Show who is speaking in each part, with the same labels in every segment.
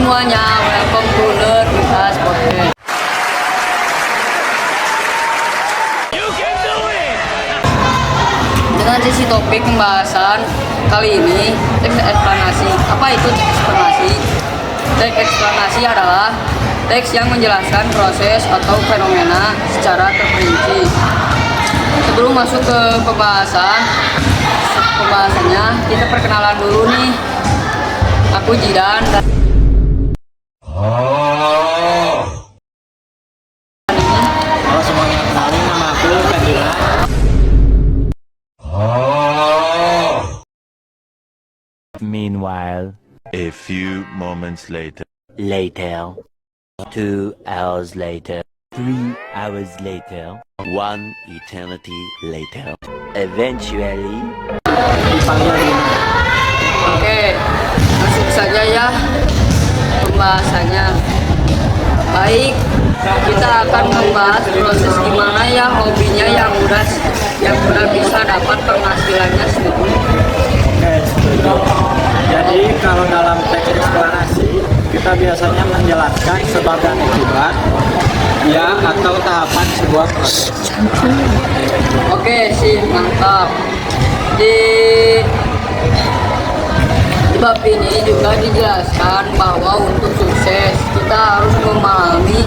Speaker 1: semuanya, welcome to Learn with Us Podcast. Dengan sesi topik pembahasan kali ini, teks eksplanasi. Apa itu teks eksplanasi? Teks eksplanasi adalah teks yang menjelaskan proses atau fenomena secara terperinci. Sebelum masuk ke pembahasannya, kita perkenalan dulu nih. Aku Jidan dan
Speaker 2: halo semuanya, kenalin nama aku Fadila.
Speaker 3: Meanwhile,
Speaker 4: A few moments later.
Speaker 3: 2 hours later, 3 hours later, 1 eternity later. Eventually,
Speaker 2: Dipanggil Dina.
Speaker 1: oke, masuk saja ya pembahasannya. Baik, kita akan membahas proses gimana ya hobinya yang udah bisa dapat penghasilannya sendiri.
Speaker 2: Oke, setuju. Jadi kalau dalam teks eksplorasi kita biasanya menjelaskan sebab dan akibat ya atau tahapan sebuah proses.
Speaker 1: Oke sih, mantap. Di bab ini juga dijelaskan bahwa untuk sukses kita harus memahami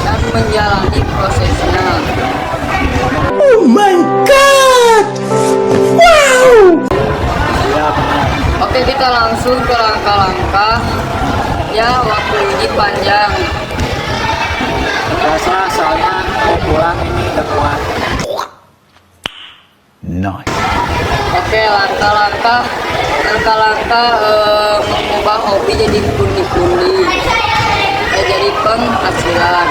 Speaker 1: dan menjalani prosesnya.
Speaker 2: Ya benar.
Speaker 1: Oke, kita langsung ke langkah-langkah. Ya, waktu ini panjang.
Speaker 2: Biasa soalnya mau pulang ini udah kuat.
Speaker 3: nice.
Speaker 1: Oke, langkah-langkah mengubah hobi jadi pundi-pundi, jadi penghasilan.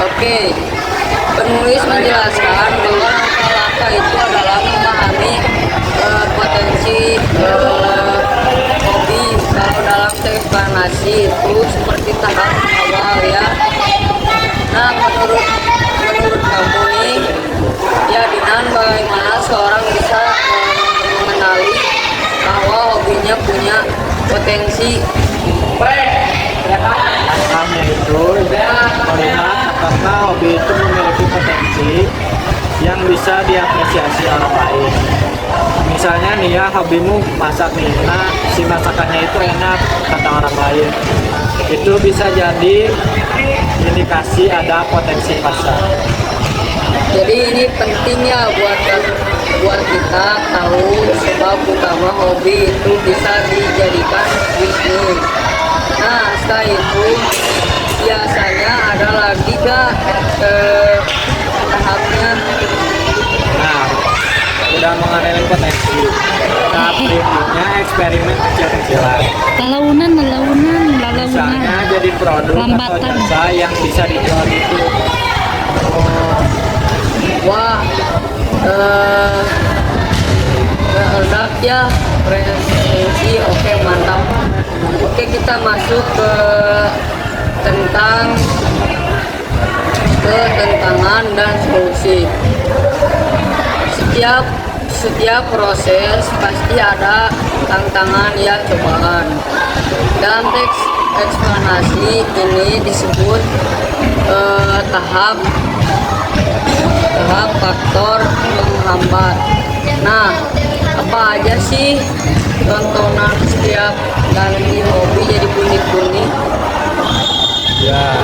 Speaker 1: Oke, penulis menjelaskan bahwa langkah-langkah itu adalah memahami potensi hobi. Kalau dalam teks eksplanasi itu seperti tahap awal ya. Nah, menurut kamu nih, ya Dinan, bagaimana seorang bisa mengenali bahwa hobinya punya potensi?
Speaker 2: Langkahnya itu melihat apakah hobi itu memiliki potensi yang bisa diapresiasi orang lain. Misalnya nih ya, hobimu masak nih, nah si masakannya itu enak kata orang lain. Itu bisa jadi indikasi ada potensi pasar.
Speaker 1: Jadi ini pentingnya buat kita tahu sebab utama hobi itu bisa dijadikan bisnis. Nah, setelah itu biasanya ada lagi tahapnya.
Speaker 2: Nah, udah mengenali potensi. Tahap berikutnya eksperimen kecil-kecilan.
Speaker 5: Lalaunan.
Speaker 2: Misalnya jadi produk atau
Speaker 5: Lambatan.
Speaker 2: jasa yang bisa dijual itu.
Speaker 1: Wah, enak ya presensi. Oke, mantap. Oke, kita masuk ke tantangan dan solusi. Setiap proses pasti ada tantangan ya, cobaan. Dalam teks eksplanasi ini disebut tahap faktor penghambat. Nah, apa aja sih tontonan setiap ganti hobi jadi pundi-pundi?
Speaker 2: Ya,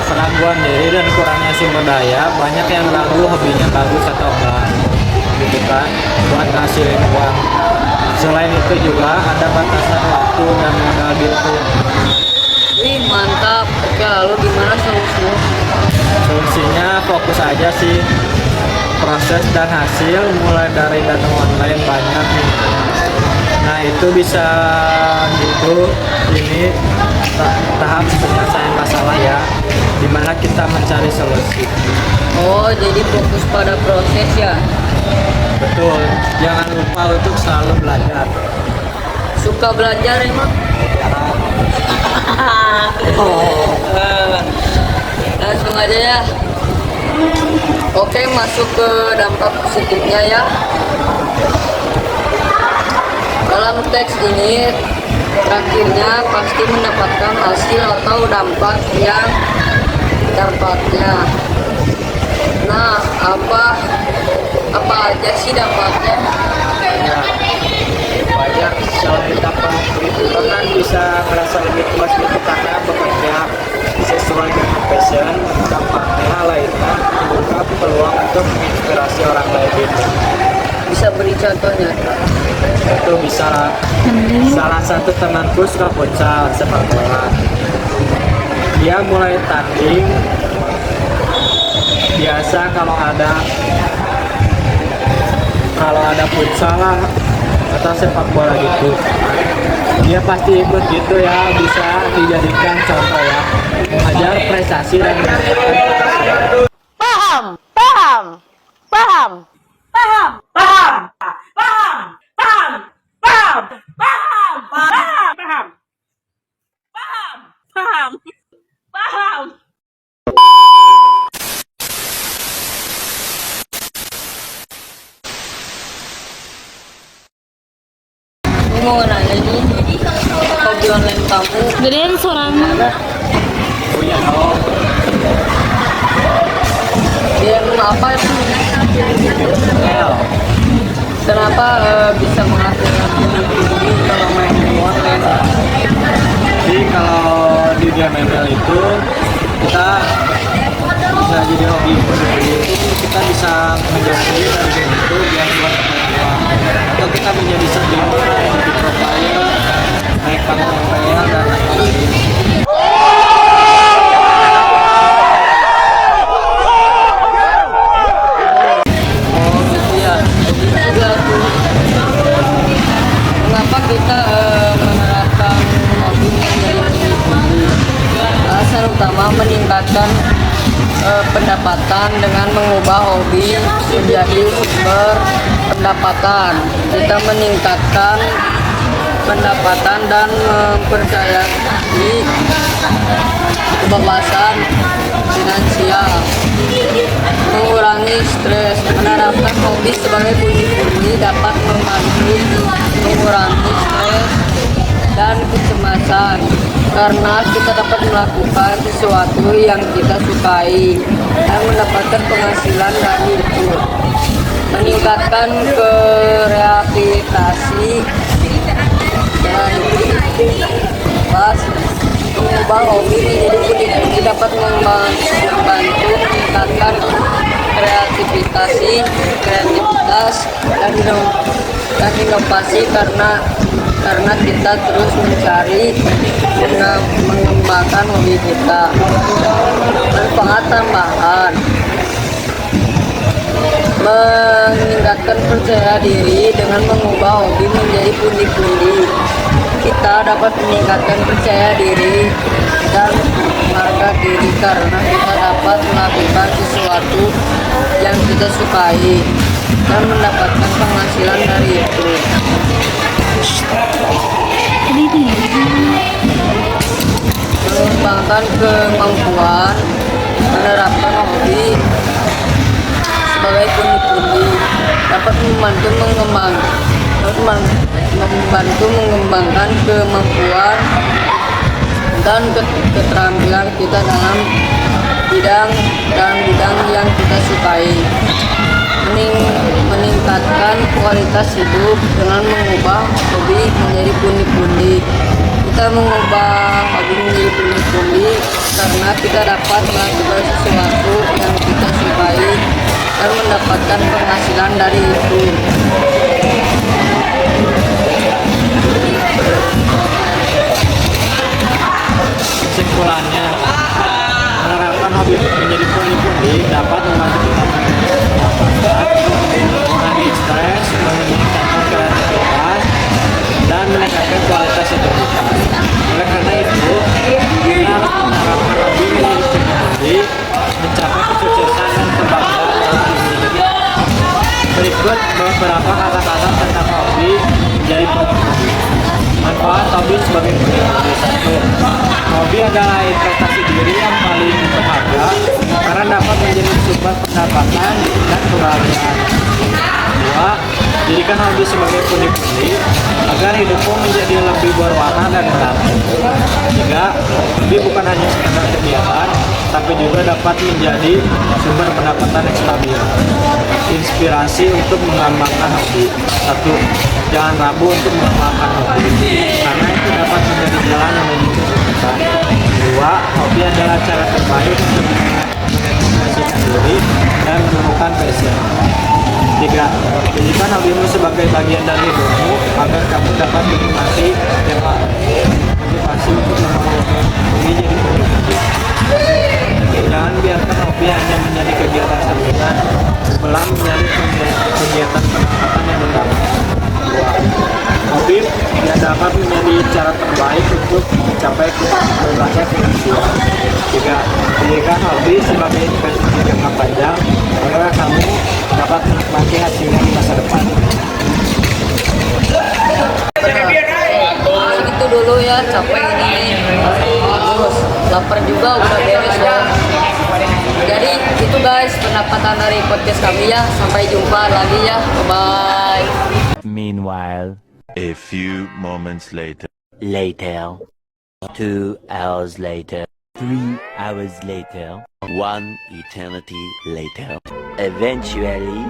Speaker 2: keraguan diri dan kurangnya sumber daya. Banyak yang ragu hobinya bagus atau enggak, gitu kan, buat ngasilin uang. Selain itu juga ada batasan waktu dan modal gitu.
Speaker 1: Wih, mantap. Oke, lalu gimana solusinya?
Speaker 2: Solusinya fokus aja sih, proses dan hasil, mulai dari dana online banyak nih. Nah itu bisa gitu. Ini tahap penyelesaian masalah ya, dimana kita mencari solusi.
Speaker 1: Oh, jadi fokus pada proses ya.
Speaker 2: Betul, jangan lupa untuk selalu belajar.
Speaker 1: Suka belajar emang? Langsung aja ya. Oke, masuk ke dampak positifnya ya. Dalam teks ini Akhirnya pasti mendapatkan hasil atau dampak yang dampaknya. Nah, apa aja sih dampaknya?
Speaker 2: Ya, banyak. Selain dampak itu kan bisa merasa lebih puas gitu karena bekerja sesuai dengan passion. Dampaknya lainnya membuka peluang untuk menginspirasi orang lain gitu.
Speaker 1: Bisa beri contohnya?
Speaker 2: Itu bisa salah satu temanku suka futsal sepak bola. Dia mulai tanding, biasa kalau ada futsal lah atau sepak bola gitu, dia pasti ikut gitu ya. Bisa dijadikan contoh ya, mengajar prestasi dan meningkatkan penghasilan.
Speaker 5: Paham, paham, paham, paham, paham, paham, paham, paham, paham, paham, paham, paham, paham.
Speaker 1: Ini mau nanya nih, hobi online kamu
Speaker 5: Gedein suaranya.
Speaker 2: Punya dong.
Speaker 1: game apa itu?
Speaker 2: L.
Speaker 1: Kenapa bisa menghasilkan tinggi kalau main game online?
Speaker 2: Jadi kalau di game ML itu kita bisa jadi hobi sendiri. Kita bisa menjadi dari game itu biar buat uang, atau kita menjadi streamer, jadi pro player, naik panggung ML dan lain-lain.
Speaker 1: Oh gitu ya, jadi juga tuh. Kenapa kita menerapkan hobi menjadi hobi? Alasan utama meningkatkan pendapatan dengan mengubah hobi menjadi sumber pendapatan. Kita meningkatkan pendapatan dan mempercayai kebebasan finansial, mengurangi stres. Menerapkan hobi sebagai pundi-pundi dapat membantu mengurangi stres dan kecemasan karena kita dapat melakukan sesuatu yang kita sukai dan mendapatkan penghasilan dari itu. Meningkatkan kreativitas dan pas mengubah hobi menjadi pundi-pundi dapat membantu meningkatkan kreativitas dan inovasi karena kita terus mencari mengembangkan hobi kita. Manfaat tambahan meningkatkan percaya diri dengan mengubah hobi menjadi pundi-pundi. Kita dapat meningkatkan percaya diri dan harga diri karena kita dapat melakukan sesuatu yang kita sukai dan mendapatkan penghasilan dari itu. Mengembangkan kemampuan menerapkan hobi sebagai pundi-pundi dapat membantu mengembangkan kemampuan dan keterampilan kita dalam bidang yang kita sukai. Meningkatkan kualitas hidup dengan mengubah hobi menjadi pundi-pundi. Kita mengubah hobi menjadi pundi-pundi karena kita dapat melakukan sesuatu yang kita sukai dan mendapatkan penghasilan dari itu.
Speaker 2: Kesimpulannya, menerapkan hobi menjadi pundi-pundi dapat membantu kita mengurangi stres, meningkatkan kreativitas, dan meningkatkan kualitas hidup kita. Oleh karena itu, kita harus menerapkan hobi menjadi pundi-pundi, mencapai kesuksesan dan kebanggaan dalam hidup. Berikut beberapa kata-kata tentang hobi menjadi pundi-pundi. Manfaat hobi sebagai pundi-pundi. 1. Hobi adalah investasi diri yang paling berharga karena dapat menjadi sumber pendapatan dan kebahagiaan. 2. Jadikan hobi sebagai pundi-pundi agar hidupmu menjadi lebih berwarna dan menarik. 3. Hobi bukan hanya sekedar kegiatan, tapi juga dapat menjadi sumber pendapatan yang stabil. Inspirasi untuk mengembangkan hobi. 1. Jangan ragu untuk mengembangkan hobi, karena itu dapat menjadi jalan yang menuju kesuksesan. 2. Hobi adalah cara terbaik untuk mengekspresikan diri dan menemukan passion. 3. Jadikan hobimu sebagai bagian dari hidupmu agar kamu dapat menikmati dan motivasi untuk melakukan hobi jadi hobi. Jangan biarkan hobi hanya menjadi kegiatan sampingan, sebelah menjadi kegiatan pendapatan yang utama. 2. Hobi tidak dapat menjadi cara terbaik untuk mencapai kebebasan finansial. 3. Jadikan hobi sebagai investasi jangka panjang agar kamu dapat menikmati hasilnya di masa depan.
Speaker 1: Segitu dulu ya, capek ini. Terus lapar juga udah beres ya. Jadi itu guys pendapatan dari podcast kami ya. Sampai jumpa lagi ya. Bye.
Speaker 3: Meanwhile,
Speaker 4: A few moments later.
Speaker 3: 2 hours later, 3 hours later, 1 eternity later. Eventually,